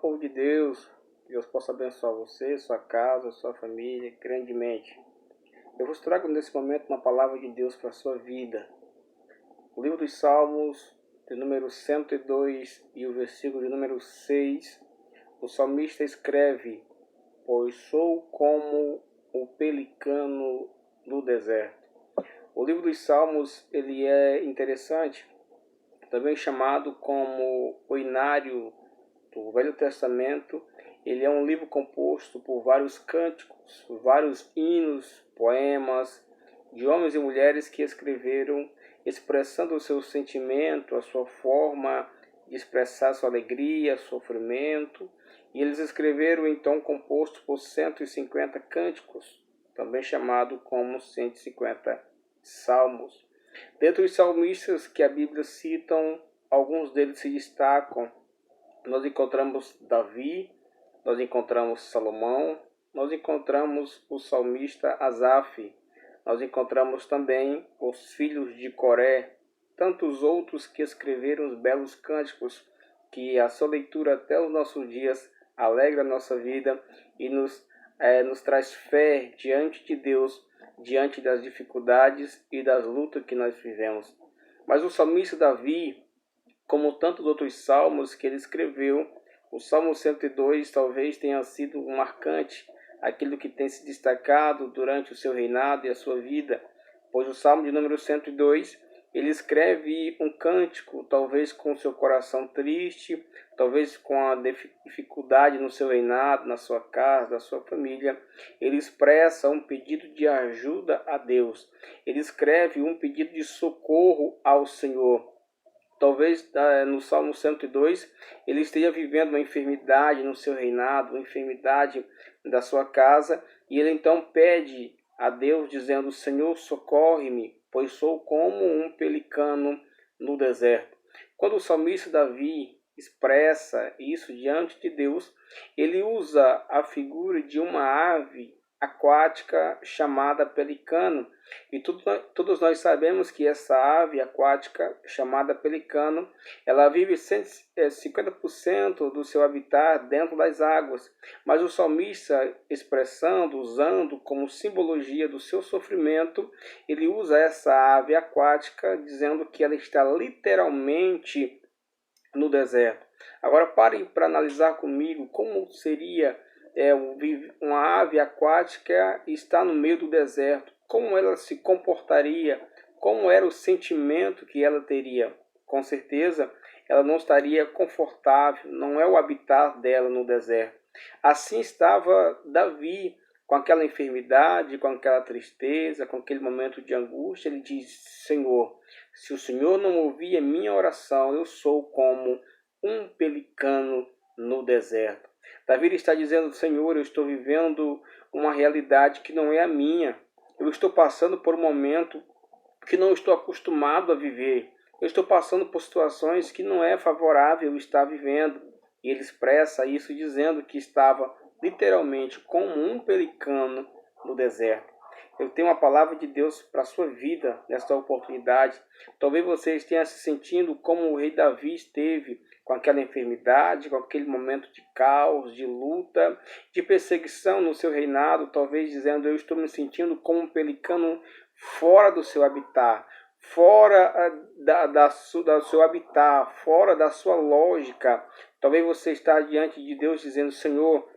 povo de Deus. Que Deus possa abençoar você, sua casa, sua família, grandemente. Eu vos trago nesse momento uma palavra de Deus para a sua vida. O livro dos Salmos, de número 102 e o versículo de número 6, o salmista escreve: pois sou como o pelicano no deserto. O livro dos Salmos ele é interessante, também chamado como o Inário do Velho Testamento. Ele é um livro composto por vários cânticos, vários hinos, poemas de homens e mulheres que escreveram expressando o seu sentimento, a sua forma de expressar sua alegria, sofrimento. E eles escreveram então composto por 150 cânticos, também chamado como 150 salmos. Dentre os salmistas que a Bíblia citam, alguns deles se destacam. Nós encontramos Davi, nós encontramos Salomão, nós encontramos o salmista Asaf, nós encontramos também os filhos de Coré, tantos outros que escreveram os belos cânticos, que a sua leitura até os nossos dias alegra a nossa vida e nos traz fé diante de Deus, diante das dificuldades e das lutas que nós vivemos. Mas o salmista Davi, como tantos outros salmos que ele escreveu, o Salmo 102 talvez tenha sido marcante, aquilo que tem se destacado durante o seu reinado e a sua vida, pois o Salmo de número 102, ele escreve um cântico, talvez com o seu coração triste, talvez com a dificuldade no seu reinado, na sua casa, na sua família. Ele expressa um pedido de ajuda a Deus, ele escreve um pedido de socorro ao Senhor. Talvez no Salmo 102 ele esteja vivendo uma enfermidade no seu reinado, uma enfermidade da sua casa, e ele então pede a Deus dizendo: Senhor, socorre-me, pois sou como um pelicano no deserto. Quando o salmista Davi expressa isso diante de Deus, ele usa a figura de uma ave aquática chamada pelicano. E todos nós sabemos que essa ave aquática chamada pelicano, ela vive 50% do seu habitat dentro das águas. Mas o salmista, expressando, usando como simbologia do seu sofrimento, ele usa essa ave aquática dizendo que ela está literalmente no deserto. Agora parem para analisar comigo como seria uma ave aquática está no meio do deserto. Como ela se comportaria? Como era o sentimento que ela teria? Com certeza, ela não estaria confortável, não é o habitat dela no deserto. Assim estava Davi, com aquela enfermidade, com aquela tristeza, com aquele momento de angústia. Ele diz: Senhor, se o Senhor não ouvir a minha oração, eu sou como um pelicano no deserto. Davi está dizendo: Senhor, eu estou vivendo uma realidade que não é a minha. Eu estou passando por um momento que não estou acostumado a viver. Eu estou passando por situações que não é favorável estar vivendo. E ele expressa isso dizendo que estava literalmente como um pelicano no deserto. Eu tenho uma palavra de Deus para a sua vida nesta oportunidade. Talvez você esteja se sentindo como o rei Davi esteve, com aquela enfermidade, com aquele momento de caos, de luta, de perseguição no seu reinado, talvez dizendo: eu estou me sentindo como um pelicano fora do seu habitat, fora do seu habitat, fora da sua lógica. Talvez você está diante de Deus dizendo: Senhor,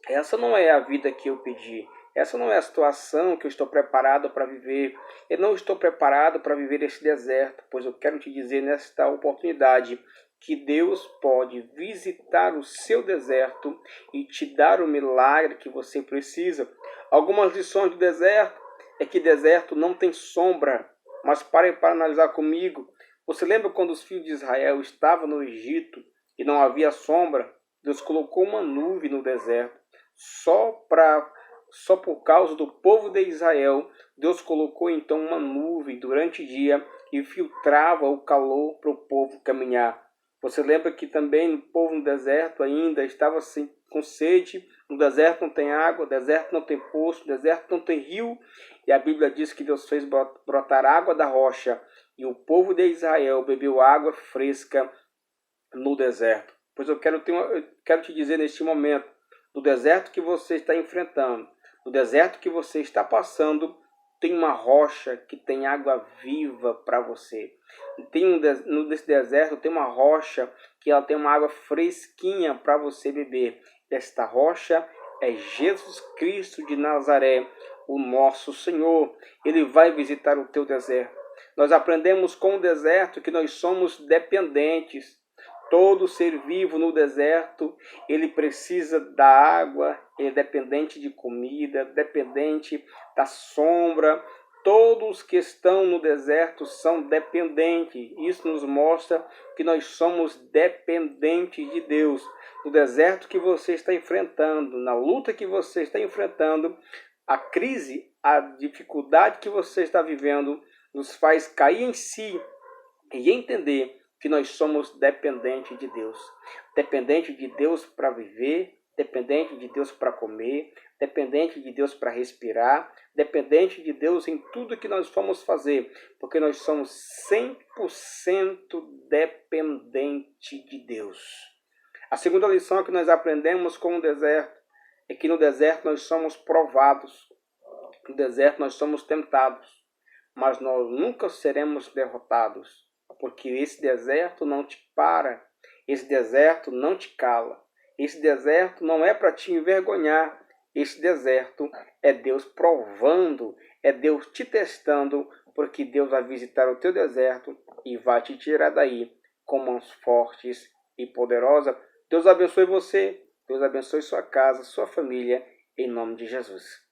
essa não é a vida que eu pedi. Essa não é a situação que eu estou preparado para viver. Eu não estou preparado para viver esse deserto, pois eu quero te dizer nesta oportunidade que Deus pode visitar o seu deserto e te dar o milagre que você precisa. Algumas lições do deserto é que deserto não tem sombra. Mas pare para analisar comigo. Você lembra quando os filhos de Israel estavam no Egito e não havia sombra? Deus colocou uma nuvem no deserto. Só por causa do povo de Israel, Deus colocou então uma nuvem durante o dia e filtrava o calor para o povo caminhar. Você lembra que também o povo no deserto ainda estava com sede, no deserto não tem água, no deserto não tem poço, no deserto não tem rio, e a Bíblia diz que Deus fez brotar água da rocha, e o povo de Israel bebeu água fresca no deserto. Pois eu quero te dizer neste momento, do deserto que você está enfrentando, do deserto que você está passando, tem uma rocha que tem água viva para você. Nesse deserto tem uma rocha que ela tem uma água fresquinha para você beber. Esta rocha é Jesus Cristo de Nazaré, o nosso Senhor. Ele vai visitar o teu deserto. Nós aprendemos com o deserto que nós somos dependentes. Todo ser vivo no deserto, ele precisa da água, é dependente de comida, dependente da sombra. Todos que estão no deserto são dependentes. Isso nos mostra que nós somos dependentes de Deus. No deserto que você está enfrentando, na luta que você está enfrentando, a crise, a dificuldade que você está vivendo, nos faz cair em si e entender que nós somos dependentes de Deus. Dependente de Deus para viver, dependente de Deus para comer, dependente de Deus para respirar, dependente de Deus em tudo que nós vamos fazer, porque nós somos 100% dependente de Deus. A segunda lição que nós aprendemos com o deserto é que no deserto nós somos provados, no deserto nós somos tentados, mas nós nunca seremos derrotados. Porque esse deserto não te para, esse deserto não te cala, esse deserto não é para te envergonhar, esse deserto é Deus provando, é Deus te testando, porque Deus vai visitar o teu deserto e vai te tirar daí com mãos fortes e poderosas. Deus abençoe você, Deus abençoe sua casa, sua família, em nome de Jesus.